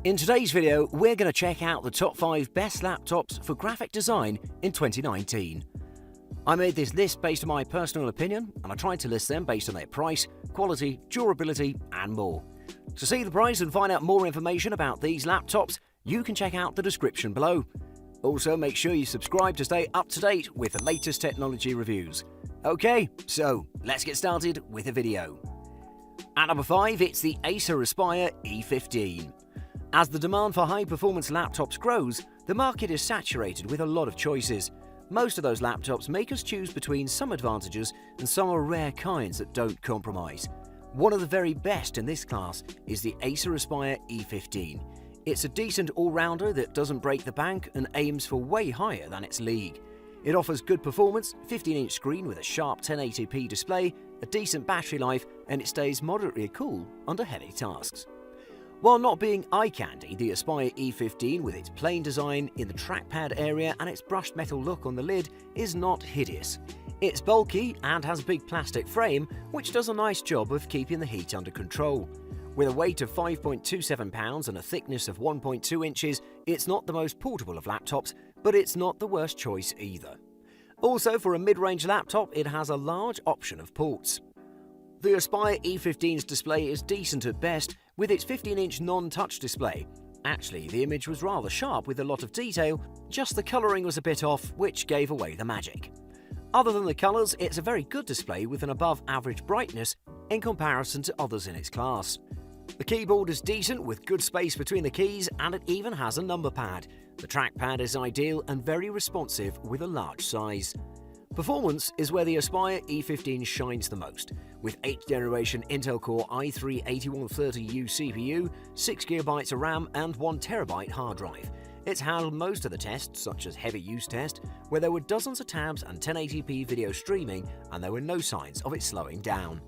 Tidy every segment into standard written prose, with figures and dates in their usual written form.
In today's video, we're going to check out the top 5 best laptops for graphic design in 2019. I made this list based on my personal opinion, and I tried to list them based on their price, quality, durability, and more. To see the price and find out more information about these laptops, you can check out the description below. Also, make sure you subscribe to stay up to date with the latest technology reviews. Okay, so let's get started with the video. At number 5, it's the Acer Aspire E15. As the demand for high-performance laptops grows, the market is saturated with a lot of choices. Most of those laptops make us choose between some advantages and some are rare kinds that don't compromise. One of the very best in this class is the Acer Aspire E15. It's a decent all-rounder that doesn't break the bank and aims for way higher than its league. It offers good performance, 15-inch screen with a sharp 1080p display, a decent battery life, and it stays moderately cool under heavy tasks. While not being eye-candy, the Aspire E15 with its plain design in the trackpad area and its brushed metal look on the lid is not hideous. It's bulky and has a big plastic frame, which does a nice job of keeping the heat under control. With a weight of 5.27 pounds and a thickness of 1.2 inches, it's not the most portable of laptops, but it's not the worst choice either. Also, for a mid-range laptop, it has a large option of ports. The Aspire E15's display is decent at best, with its 15-inch non-touch display. Actually, the image was rather sharp with a lot of detail, just the colouring was a bit off, which gave away the magic. Other than the colours, it's a very good display with an above-average brightness in comparison to others in its class. The keyboard is decent with good space between the keys, and it even has a number pad. The trackpad is ideal and very responsive with a large size. Performance is where the Aspire E15 shines the most, with 8th generation Intel Core i3-8130U CPU, 6GB of RAM and 1TB hard drive. It's handled most of the tests, such as heavy use test, where there were dozens of tabs and 1080p video streaming, and there were no signs of it slowing down.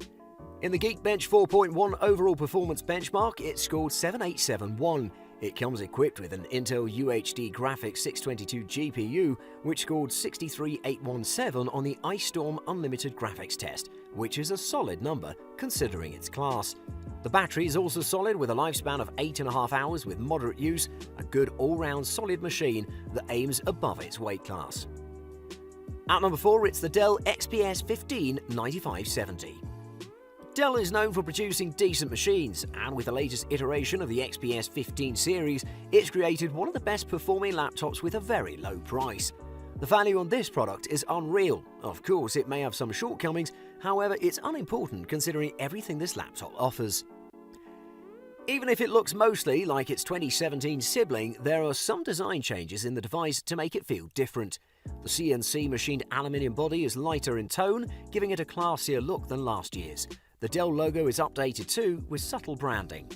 In the Geekbench 4.1 overall performance benchmark, it scored 7871. It comes equipped with an Intel UHD Graphics 622 GPU, which scored 63817 on the Ice Storm Unlimited Graphics test, which is a solid number considering its class. The battery is also solid with a lifespan of 8.5 hours with moderate use, a good all-round solid machine that aims above its weight class. At number 4, it's the Dell XPS 159570. Dell is known for producing decent machines, and with the latest iteration of the XPS 15 series, it's created one of the best performing laptops with a very low price. The value on this product is unreal. Of course, it may have some shortcomings, however, it's unimportant considering everything this laptop offers. Even if it looks mostly like its 2017 sibling, there are some design changes in the device to make it feel different. The CNC machined aluminium body is lighter in tone, giving it a classier look than last year's. The Dell logo is updated too, with subtle branding.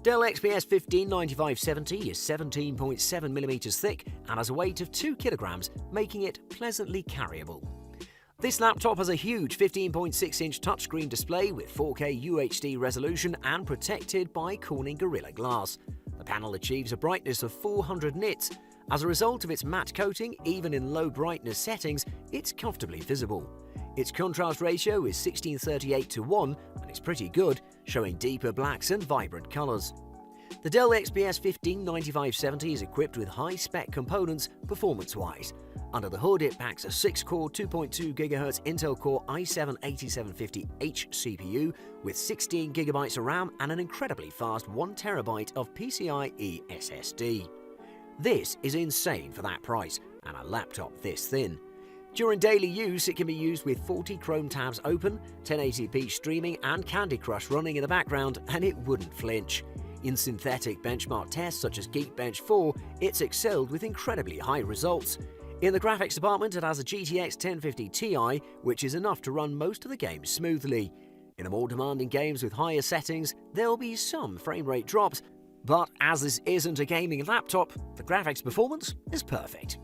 Dell XPS 159570 is 17.7mm thick and has a weight of 2 kg, making it pleasantly carryable. This laptop has a huge 15.6-inch touchscreen display with 4K UHD resolution and protected by Corning Gorilla Glass. The panel achieves a brightness of 400 nits. As a result of its matte coating, even in low brightness settings, it's comfortably visible. Its contrast ratio is 16:38:1 and it's pretty good, showing deeper blacks and vibrant colours. The Dell XPS 159570 is equipped with high-spec components performance-wise. Under the hood, it packs a 6-core 2.2 GHz Intel Core i7-8750H CPU with 16 GB of RAM and an incredibly fast 1TB of PCIe SSD. This is insane for that price and a laptop this thin. During daily use, it can be used with 40 Chrome tabs open, 1080p streaming and Candy Crush running in the background, and it wouldn't flinch. In synthetic benchmark tests such as Geekbench 4, it's excelled with incredibly high results. In the graphics department, it has a GTX 1050 Ti, which is enough to run most of the games smoothly. In the more demanding games with higher settings, there'll be some frame rate drops, but as this isn't a gaming laptop, the graphics performance is perfect.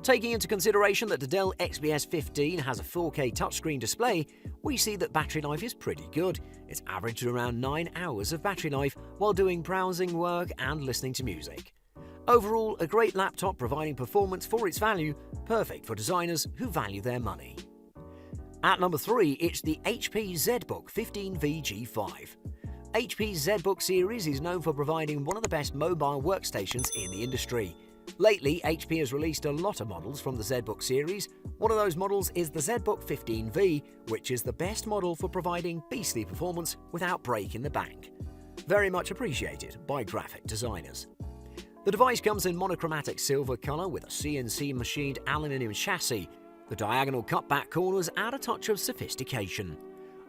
Taking into consideration that the Dell XPS 15 has a 4K touchscreen display, we see that battery life is pretty good. It's averaged around 9 hours of battery life while doing browsing, work and listening to music. Overall, a great laptop providing performance for its value, perfect for designers who value their money. At number 3, it's the HP ZBook 15VG5. HP's ZBook series is known for providing one of the best mobile workstations in the industry. Lately, HP has released a lot of models from the ZBook series. One of those models is the ZBook 15V, which is the best model for providing beastly performance without breaking the bank. Very much appreciated by graphic designers. The device comes in monochromatic silver color with a CNC machined aluminium chassis. The diagonal cutback corners add a touch of sophistication.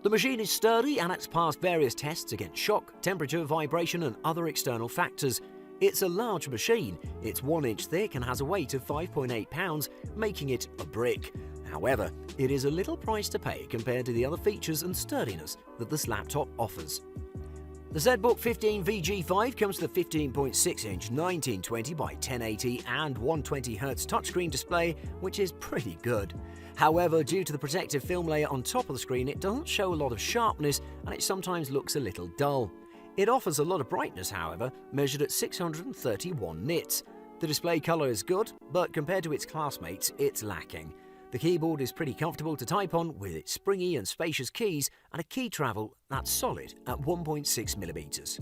The machine is sturdy and it's passed various tests against shock, temperature, vibration and other external factors. It's a large machine, it's 1 inch thick and has a weight of 5.8 pounds, making it a brick. However, it is a little price to pay compared to the other features and sturdiness that this laptop offers. The ZBook 15V G5 comes with a 15.6-inch 1920 by 1080 and 120Hz touchscreen display, which is pretty good. However, due to the protective film layer on top of the screen, it doesn't show a lot of sharpness and it sometimes looks a little dull. It offers a lot of brightness, however, measured at 631 nits. The display color is good, but compared to its classmates, it's lacking. The keyboard is pretty comfortable to type on with its springy and spacious keys and a key travel that's solid at 1.6mm.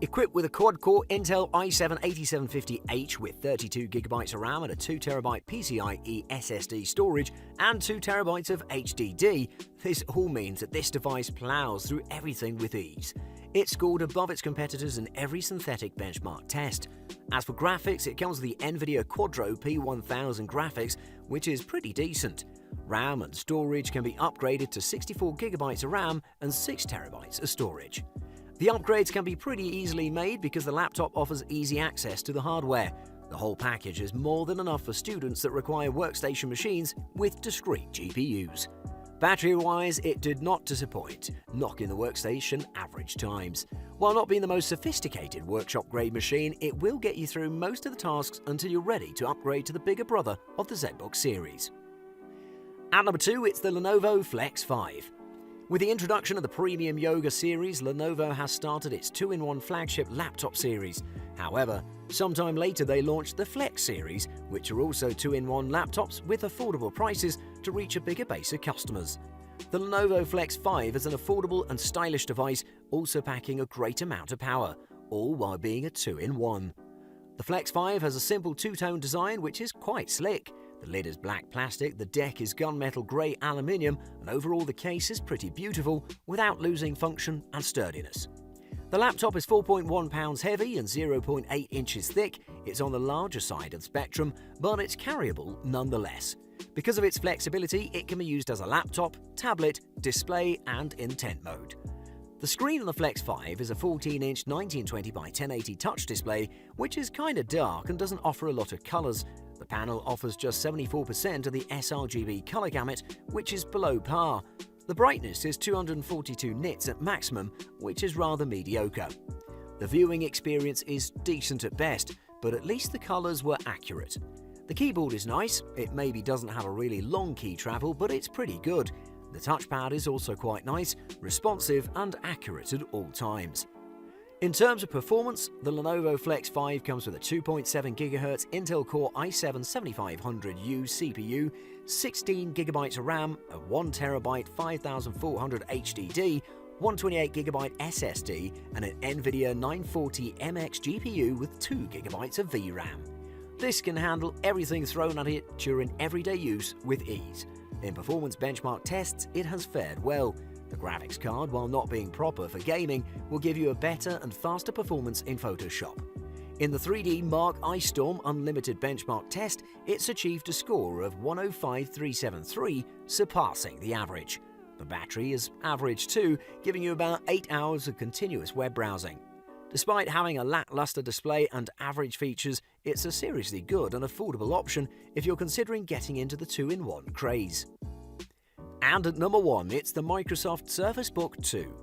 Equipped with a quad-core Intel i7-8750H with 32GB of RAM and a 2TB PCIe SSD storage and 2TB of HDD, this all means that this device plows through everything with ease. It scored above its competitors in every synthetic benchmark test. As for graphics, it comes with the NVIDIA Quadro P1000 graphics, which is pretty decent. RAM and storage can be upgraded to 64GB of RAM and 6TB of storage. The upgrades can be pretty easily made because the laptop offers easy access to the hardware. The whole package is more than enough for students that require workstation machines with discrete GPUs. Battery-wise, it did not disappoint, knocking the workstation average times. While not being the most sophisticated workshop-grade machine, it will get you through most of the tasks until you're ready to upgrade to the bigger brother of the ZBook series. At number 2, it's the Lenovo FLEX 5. With the introduction of the premium Yoga series, Lenovo has started its 2-in-1 flagship laptop series. However, sometime later they launched the FLEX series, which are also 2-in-1 laptops with affordable prices to reach a bigger base of customers. The Lenovo FLEX 5 is an affordable and stylish device, also packing a great amount of power, all while being a 2-in-1. The FLEX 5 has a simple two-tone design which is quite slick. The lid is black plastic, the deck is gunmetal grey aluminium, and overall the case is pretty beautiful without losing function and sturdiness. The laptop is 4.1 pounds heavy and 0.8 inches thick. It's on the larger side of the spectrum, but it's carryable nonetheless. Because of its flexibility, it can be used as a laptop, tablet, display, and in tent mode. The screen on the FLEX 5 is a 14-inch 1920 by 1080 touch display, which is kinda dark and doesn't offer a lot of colors. The panel offers just 74% of the sRGB color gamut, which is below par. The brightness is 242 nits at maximum, which is rather mediocre. The viewing experience is decent at best, but at least the colors were accurate. The keyboard is nice, it maybe doesn't have a really long key travel, but it's pretty good. The touchpad is also quite nice, responsive and accurate at all times. In terms of performance, the Lenovo FLEX 5 comes with a 2.7 GHz Intel Core i7-7500U CPU, 16GB of RAM, a 1TB 5400 HDD, 128GB SSD, and an NVIDIA 940MX GPU with 2GB of VRAM. This can handle everything thrown at it during everyday use with ease. In performance benchmark tests, it has fared well. The graphics card, while not being proper for gaming, will give you a better and faster performance in Photoshop. In the 3D Mark Ice Storm Unlimited benchmark test, it's achieved a score of 105,373, surpassing the average. The battery is average too, giving you about 8 hours of continuous web browsing. Despite having a lackluster display and average features, it's a seriously good and affordable option if you're considering getting into the 2-in-1 craze. And at number 1, it's the Microsoft Surface Book 2.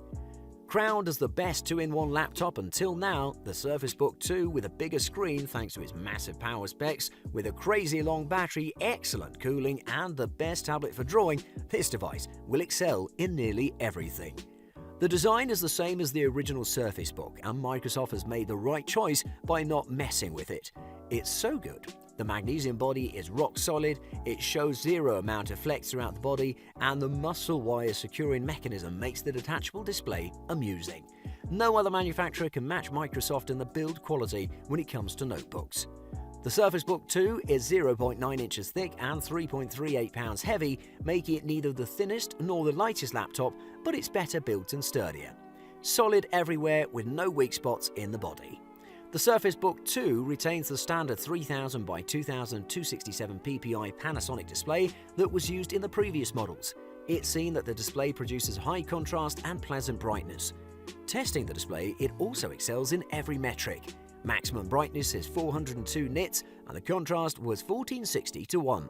Crowned as the best 2-in-1 laptop until now, the Surface Book 2 with a bigger screen thanks to its massive power specs, with a crazy long battery, excellent cooling, and the best tablet for drawing, this device will excel in nearly everything. The design is the same as the original Surface Book, and Microsoft has made the right choice by not messing with it. It's so good. The magnesium body is rock solid, it shows zero amount of flex throughout the body, and the muscle wire securing mechanism makes the detachable display amusing. No other manufacturer can match Microsoft in the build quality when it comes to notebooks. The Surface Book 2 is 0.9 inches thick and 3.38 pounds heavy, making it neither the thinnest nor the lightest laptop, but it's better built and sturdier. Solid everywhere with no weak spots in the body. The Surface Book 2 retains the standard 3000 by 2267 ppi Panasonic display that was used in the previous models. It's seen that the display produces high contrast and pleasant brightness. Testing the display, it also excels in every metric. Maximum brightness is 402 nits and the contrast was 1460:1.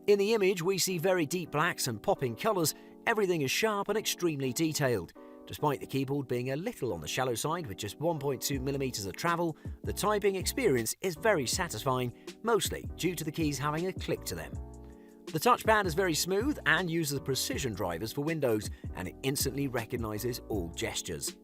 In the image, we see very deep blacks and popping colours. Everything is sharp and extremely detailed. Despite the keyboard being a little on the shallow side with just 1.2mm of travel, the typing experience is very satisfying, mostly due to the keys having a click to them. The touchpad is very smooth and uses precision drivers for Windows, and it instantly recognises all gestures.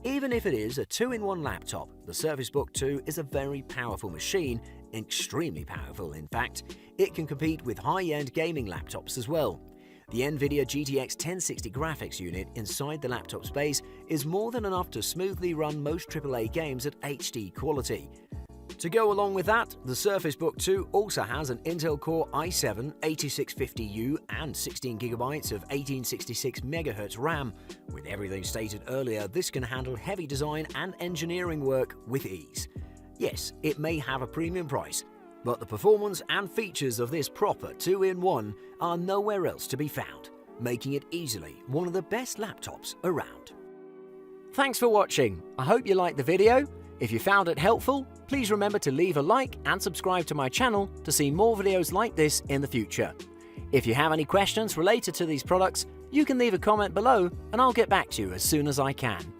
Even if it is a 2-in-1 laptop, the Surface Book 2 is a very powerful machine, extremely powerful in fact. It can compete with high-end gaming laptops as well. The NVIDIA GTX 1060 graphics unit inside the laptop space is more than enough to smoothly run most AAA games at HD quality. To go along with that, the Surface Book 2 also has an Intel Core i7 8650U and 16GB of 1866 MHz RAM. With everything stated earlier, this can handle heavy design and engineering work with ease. Yes, it may have a premium price, but the performance and features of this proper 2-in-1 are nowhere else to be found, making it easily one of the best laptops around. Thanks for watching. I hope you liked the video. If you found it helpful, please remember to leave a like and subscribe to my channel to see more videos like this in the future. If you have any questions related to these products, you can leave a comment below and I'll get back to you as soon as I can.